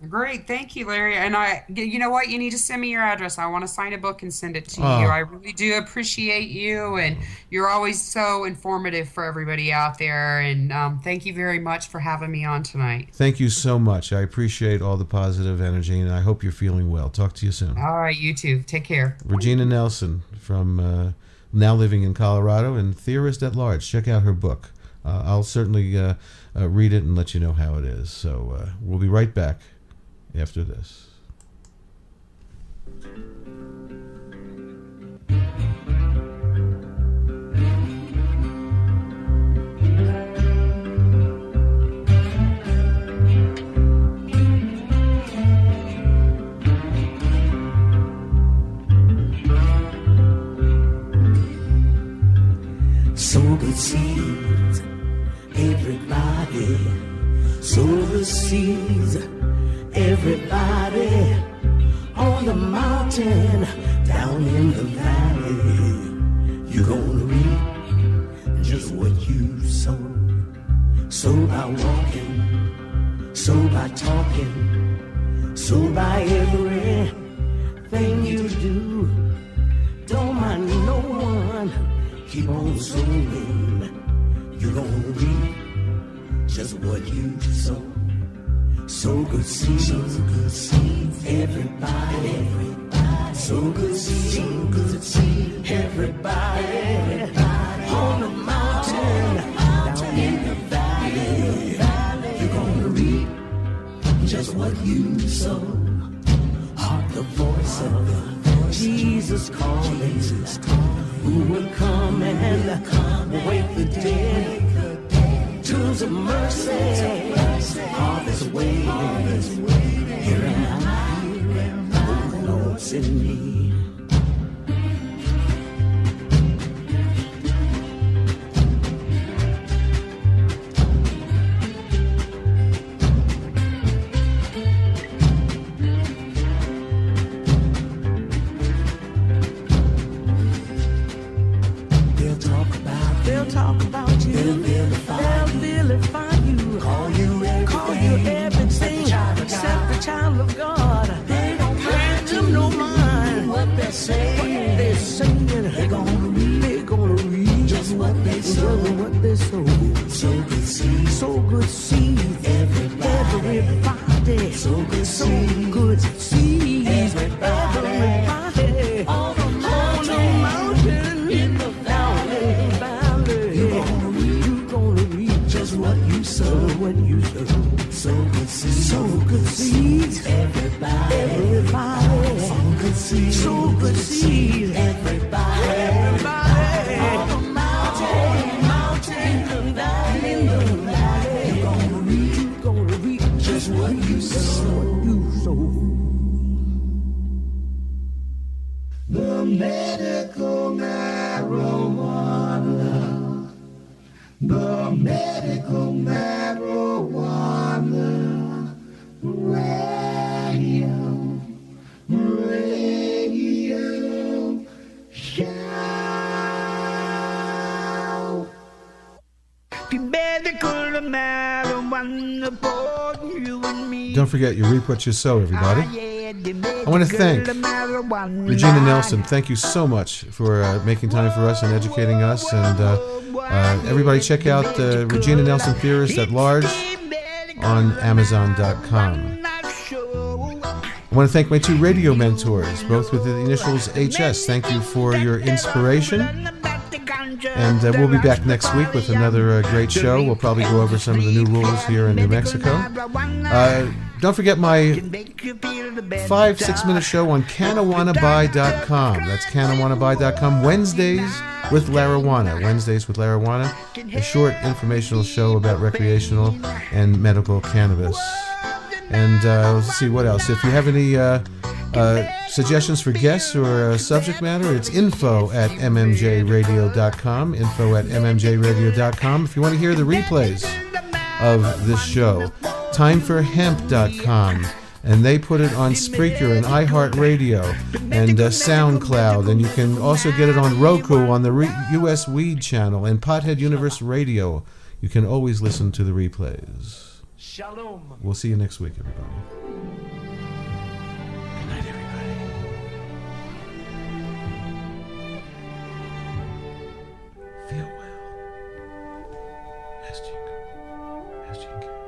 Great, thank you, Larry. And you know what? You need to send me your address. I want to sign a book and send it to you. I really do appreciate you, and you're always so informative for everybody out there. And thank you very much for having me on tonight. Thank you so much. I appreciate all the positive energy, and I hope you're feeling well. Talk to you soon. All right, you too. Take care. Regina Nelson from now living in Colorado and Theorist at Large. Check out her book. I'll certainly read it and let you know how it is. So we'll be right back after this. Sow the seeds, everybody. Sow the seeds, everybody. On the mountain, down in the valley. You're gonna reap just what you sow. Sow by walking, sow by talking, sow by everything you do. Don't mind no one. Keep on sowing, you're gonna reap just what you sow. Sow good seeds, everybody. Sow good seeds, everybody. On the mountain, down in the valley. You're gonna reap just what you sow. Hark the voice of Jesus calling. Who will come and wake the dead? Tools of mercy, harvest waiting. Here am I, the Lord's in me. They'll talk about you. They'll vilify you. Call you everything except the child of God. They don't pay them no mind. So good seed, so good seed. Everybody, so good seed. Everybody, on the mountain, in the valley. You're gonna reap just what you sow, what you sow. So good seed, so good seeds. Everybody, so good seed, so good seed. Everybody. On the mountain, in the valley. You're gonna reap just what you sow. The medical marijuana. The medical marijuana. Radio show. The medical marijuana for you and me. Don't forget, you reap what you sow, everybody. I want to thank Regina Nelson. Thank you so much for making time for us and educating us. And everybody check out Regina Nelson Theorist at Large on Amazon.com. I want to thank my two radio mentors, both with the initials HS. Thank you for your inspiration. And we'll be back next week with another great show. We'll probably go over some of the new rules here in New Mexico. Don't forget my 5-6 minute show on CannaWannaBuy.com. That's CannaWannaBuy.com. Wednesdays with Larawana. Wednesdays with Larawana. A short informational show about recreational and medical cannabis. And let's see what else. If you have any suggestions for guests or subject matter, it's info@MMJRadio.com. Info@MMJRadio.com. If you want to hear the replays of this show, timeforhemp.com. And they put it on Spreaker and iHeartRadio and SoundCloud. And you can also get it on Roku on the US Weed channel and Pothead Universe Radio. You can always listen to the replays. Shalom. We'll see you next week, everybody. Good night, everybody. Feel well. As you can.